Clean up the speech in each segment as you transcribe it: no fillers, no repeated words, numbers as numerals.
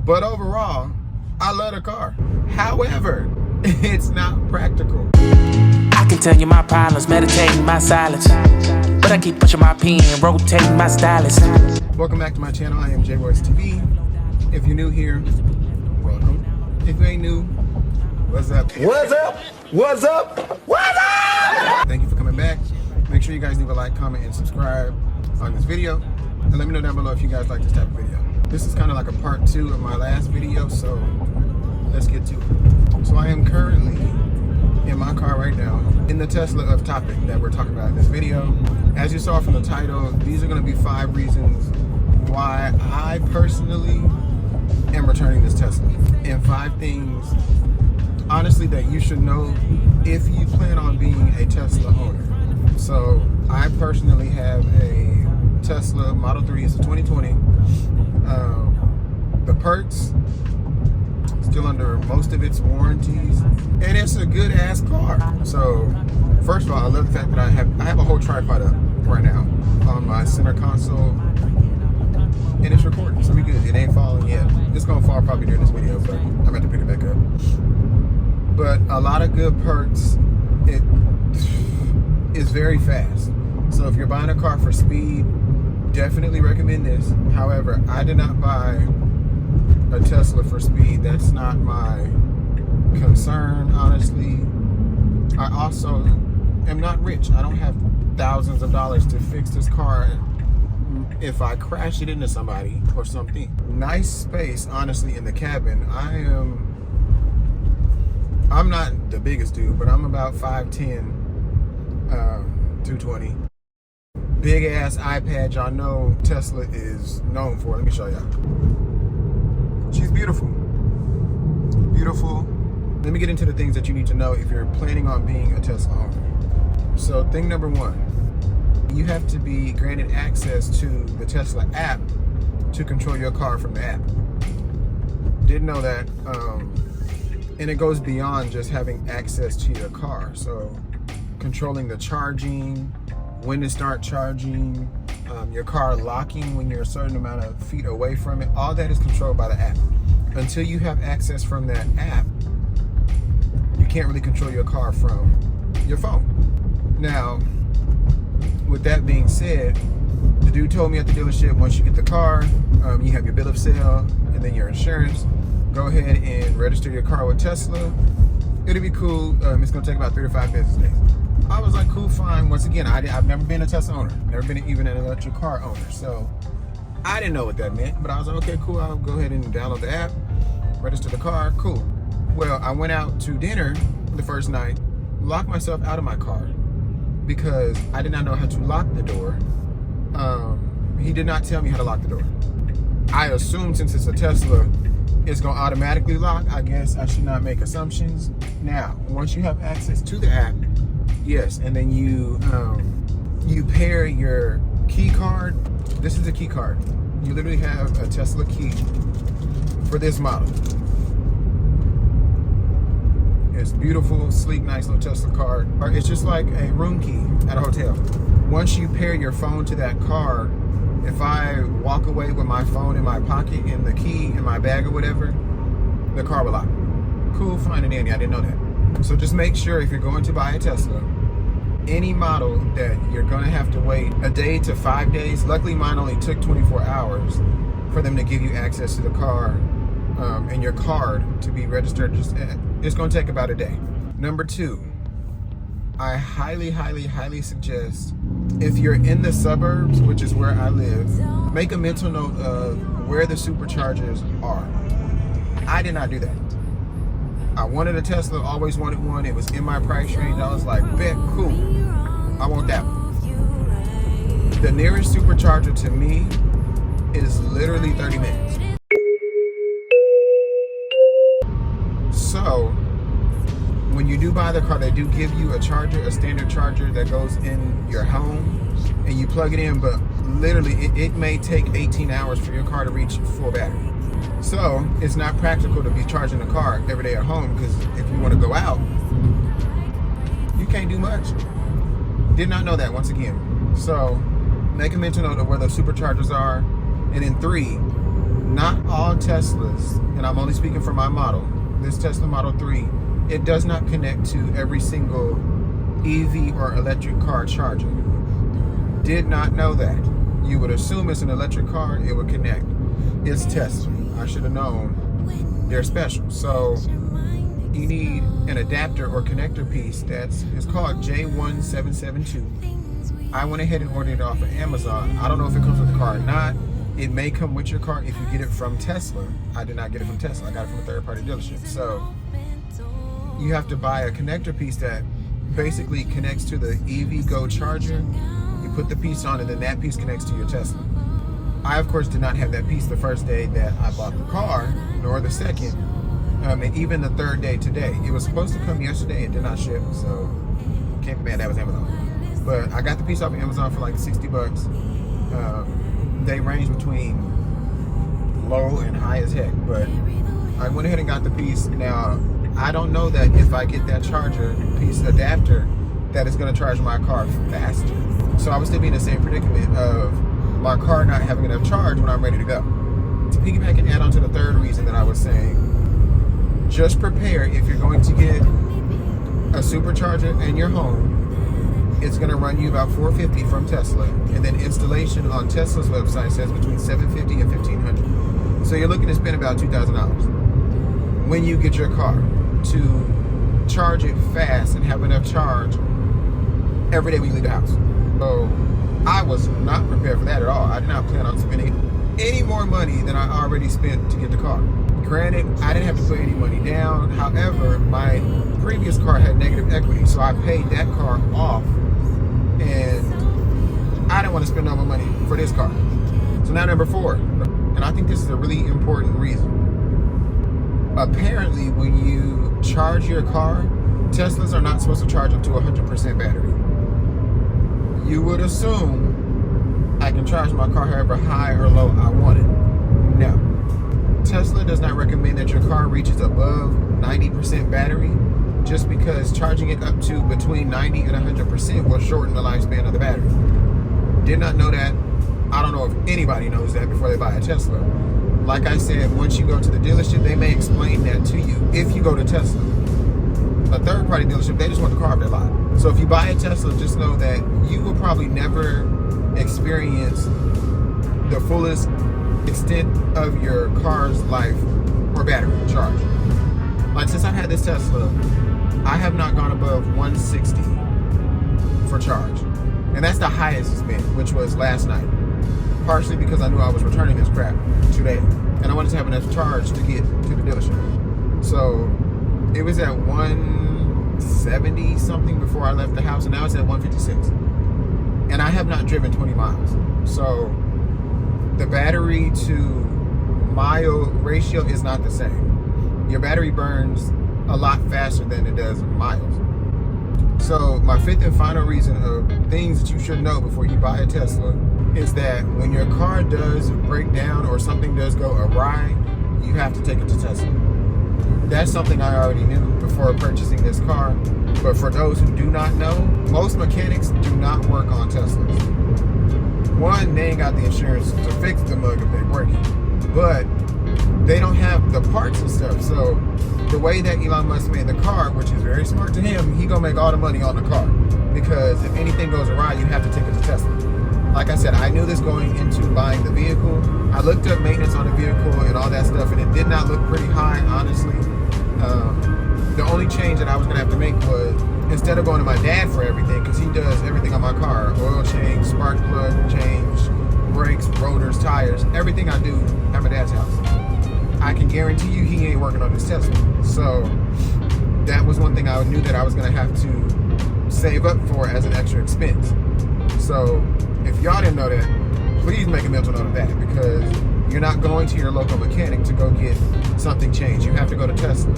But overall, I love the car. However, it's not practical. I can tell you my problems, meditating my silence, but I keep pushing my pen, rotating my stylus. Welcome back to my channel. I am JBoys TV. If you're new here, welcome. If you ain't new, what's up? What's up? What's up? What's up? Thank you for coming back. Make sure you guys leave a like, comment, and subscribe on this video. And let me know down below if you guys like this type of video. This is kind of like a part 2 of my last video, so let's get to it. So I am currently in my car right now, in the Tesla of topic that we're talking about in this video. As you saw from the title, these are going to be 5 reasons why I personally am returning this Tesla. And 5 things, honestly, that you should know if you plan on being a Tesla owner. So I personally have a Tesla Model 3. It's a 2020. The perks, still under most of its warranties, and it's a good ass car. So first of all, I love the fact that I have a whole tripod up right now on my center console, and it's recording, so we good. It ain't falling yet. It's gonna fall probably during this video, but I'm about to pick it back up. But a lot of good perks. It is very fast. So if you're buying a car for speed, definitely recommend this. However, I did not buy a Tesla for speed. That's not my concern, honestly. I also am not rich. I don't have thousands of dollars to fix this car if I crash it into somebody or something. Nice space, honestly, in the cabin. I'm not the biggest dude, but I'm about 5'10", 220. Big ass iPad, y'all know Tesla is known for. Let me show y'all. She's beautiful. Beautiful. Let me get into the things that you need to know if you're planning on being a Tesla owner. So thing number 1, you have to be granted access to the Tesla app to control your car from the app. Didn't know that. And it goes beyond just having access to your car. So controlling the charging, when to start charging, your car locking when you're a certain amount of feet away from it, all that is controlled by the app. Until you have access from that app, you can't really control your car from your phone. Now, with that being said, the dude told me at the dealership, once you get the car, you have your bill of sale and then your insurance, go ahead and register your car with Tesla. It'll be cool. It's gonna take about 3 to 5 business days. I was like, cool, fine. Once again, I've never been a Tesla owner, never been even an electric car owner, so I didn't know what that meant. But I was like, okay, cool. I'll go ahead and download the app, register the car, cool. Well, I went out to dinner the first night, locked myself out of my car because I did not know how to lock the door. He did not tell me how to lock the door. I assumed since it's a Tesla, it's gonna automatically lock. I guess I should not make assumptions. Now, once you have access to the app, yes, and then you pair your key card. This is a key card. You literally have a Tesla key for this model. It's beautiful, sleek, nice little Tesla card. It's just like a room key at a hotel. Once you pair your phone to that card, if I walk away with my phone in my pocket and the key in my bag or whatever, the car will lock. Cool, fine and dandy. I didn't know that. So just make sure if you're going to buy a Tesla, any model, that you're gonna have to wait a day to 5 days. Luckily mine only took 24 hours for them to give you access to the car and your card to be registered. It's gonna take about a day. Number 2, I highly suggest, if you're in the suburbs, which is where I live, make a mental note of where the Superchargers are. I did not do that. I wanted a Tesla, always wanted one. It was in my price range. I was like, bet, cool. I want that one. The nearest Supercharger to me is literally 30 minutes. So, when you do buy the car, they do give you a charger, a standard charger that goes in your home, and you plug it in, but literally it may take 18 hours for your car to reach full battery. So it's not practical to be charging the car every day at home, because if you want to go out, you can't do much. Did not know that, once again. So make a mental note of where those Superchargers are. And then 3, not all Teslas, and I'm only speaking for my model, this Tesla Model 3, it does not connect to every single EV or electric car charger. Did not know that. You would assume it's an electric car, it would connect. It's Tesla. I should have known they're special. So you need an adapter or connector piece it's called J1772. I went ahead and ordered it off of Amazon. I don't know if it comes with the car or not. It may come with your car if you get it from Tesla. I did not get it from Tesla. I got it from a third-party dealership. So you have to buy a connector piece that basically connects to the EV Go charger. You put the piece on, and then that piece connects to your Tesla. I, of course, did not have that piece the first day that I bought the car, nor the second, and even the third day today. It was supposed to come yesterday and did not ship, so can't be mad. That was Amazon. But I got the piece off of Amazon for like 60 bucks. They range between low and high as heck, but I went ahead and got the piece. Now, I don't know that if I get that charger piece adapter, that it's gonna charge my car faster. So I would still be in the same predicament of my car not having enough charge when I'm ready to go. To piggyback and add on to the third reason that I was saying, just prepare if you're going to get a supercharger in your home. It's going to run you about $450 from Tesla, and then installation on Tesla's website says between $750 and $1,500. So you're looking to spend about $2,000 when you get your car to charge it fast and have enough charge every day when you leave the house. So I was not prepared for that at all. I did not plan on spending any more money than I already spent to get the car. Granted, I didn't have to put any money down. However, my previous car had negative equity, so I paid that car off. And I didn't want to spend no more money for this car. So now number 4, and I think this is a really important reason. Apparently, when you charge your car, Teslas are not supposed to charge up to 100% battery. You would assume I can charge my car however high or low I want it. No. Tesla does not recommend that your car reaches above 90% battery, just because charging it up to between 90 and 100% will shorten the lifespan of the battery. Did not know that. I don't know if anybody knows that before they buy a Tesla. Like I said, once you go to the dealership, they may explain that to you if you go to Tesla. A third-party dealership, they just want the car off their lot. So if you buy a Tesla, just know that you will probably never experience the fullest extent of your car's life or battery charge. Like, since I've had this Tesla, I have not gone above 160 for charge. And that's the highest it's been, which was last night. Partially because I knew I was returning this crap today. And I wanted to have enough charge to get to the dealership. So it was at 170 something before I left the house, and now it's at 156. And I have not driven 20 miles. So the battery to mile ratio is not the same. Your battery burns a lot faster than it does miles. So my 5th and final reason of things that you should know before you buy a Tesla is that when your car does break down or something does go awry, you have to take it to Tesla. That's something I already knew before purchasing this car. But for those who do not know, most mechanics do not work on Teslas. One, they ain't got the insurance to fix the mug if they're breaking. But they don't have the parts and stuff. So the way that Elon Musk made the car, which is very smart to him, he gonna make all the money on the car. Because if anything goes awry, you have to take it to Tesla. Like I said, I knew this going into buying the vehicle. I looked up maintenance on the vehicle and all that stuff, and it did not look pretty high, honestly. The only change that I was gonna have to make was, instead of going to my dad for everything, because he does everything on my car, oil change, spark plug change, brakes, rotors, tires, everything I do at my dad's house. I can guarantee you he ain't working on this Tesla. So that was one thing I knew that I was gonna have to save up for as an extra expense. So if y'all didn't know that, please make a mental note of that, because you're not going to your local mechanic to go get something changed. You have to go to Tesla.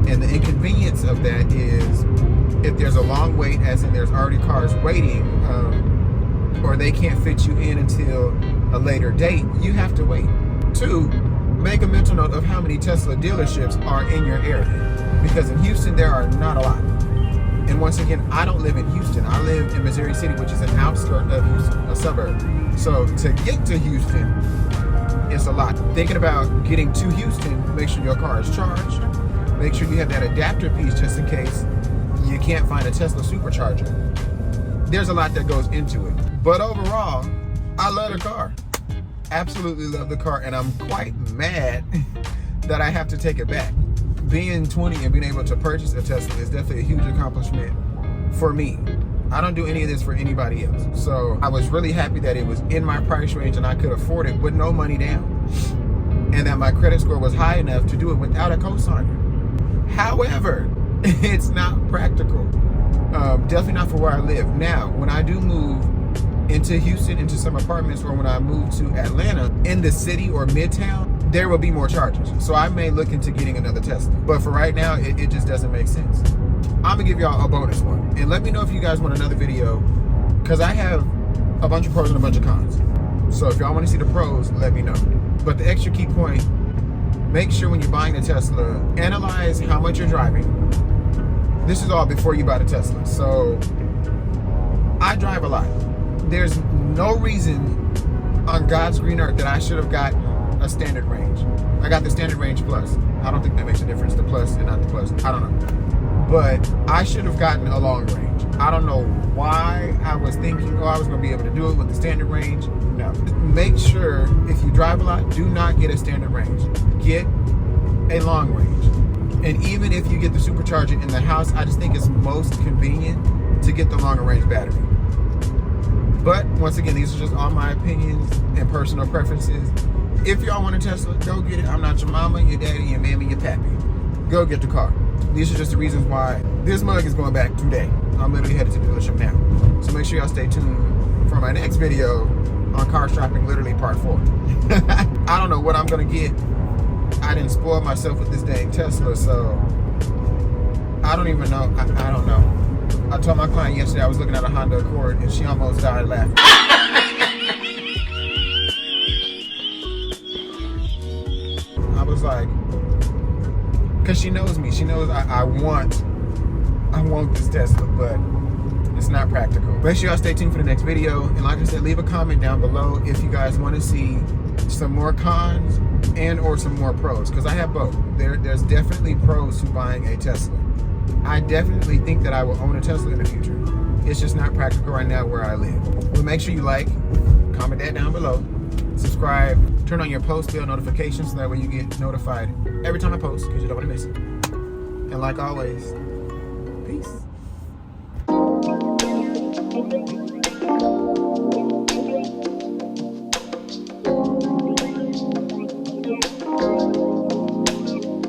And the inconvenience of that is, if there's a long wait, as in there's already cars waiting, or they can't fit you in until a later date, you have to wait. 2, make a mental note of how many Tesla dealerships are in your area, because in Houston there are not a lot. And once again, I don't live in Houston. I live in Missouri City, which is an outskirt of Houston, a suburb. So to get to Houston it's a lot. Thinking about getting to Houston, make sure your car is charged. Make sure you have that adapter piece just in case you can't find a Tesla Supercharger. There's a lot that goes into it. But overall, I love the car. Absolutely love the car, and I'm quite mad that I have to take it back. Being 20 and being able to purchase a Tesla is definitely a huge accomplishment for me. I don't do any of this for anybody else. So I was really happy that it was in my price range and I could afford it with no money down. And that my credit score was high enough to do it without a cosigner. However, it's not practical. Definitely not for where I live. Now, when I do move into Houston, into some apartments, or when I move to Atlanta, in the city or midtown, there will be more chargers. So I may look into getting another Tesla. But for right now, it just doesn't make sense. I'm gonna give y'all a bonus one. And let me know if you guys want another video, because I have a bunch of pros and a bunch of cons. So if y'all want to see the pros, let me know. But the extra key point, make sure when you're buying a Tesla, analyze how much you're driving. This is all before you buy the Tesla. So I drive a lot. There's no reason on God's green earth that I should have gotten a standard range. I got the standard range plus. I don't think that makes a difference, the plus and not the plus. I don't know. But I should have gotten a long range. I don't know why I was thinking, I was going to be able to do it with the standard range. No. Make sure if you drive a lot, do not get a standard range. Get a long range. And even if you get the supercharger in the house, I just think it's most convenient to get the longer range battery. But once again, these are just all my opinions and personal preferences. If y'all want a Tesla, go get it. I'm not your mama, your daddy, your mammy, your pappy. Go get the car. These are just the reasons why this mug is going back today. I'm literally headed to the dealership now. So make sure y'all stay tuned for my next video on car shopping, literally part 4. I don't know what I'm gonna get. I didn't spoil myself with this dang Tesla, so I don't even know. I don't know. I told my client yesterday I was looking at a Honda Accord and she almost died laughing. I was like, because she knows me. She knows I want this Tesla, but it's not practical. Make sure y'all stay tuned for the next video. And like I said, leave a comment down below if you guys want to see some more cons and or some more pros, because I have both. There's definitely pros to buying a Tesla. I definitely think that I will own a Tesla in the future. It's just not practical right now where I live. But make sure you like, comment that down below, subscribe, turn on your post bell notifications so that way you get notified every time I post, because you don't want to miss it. And like always, peace.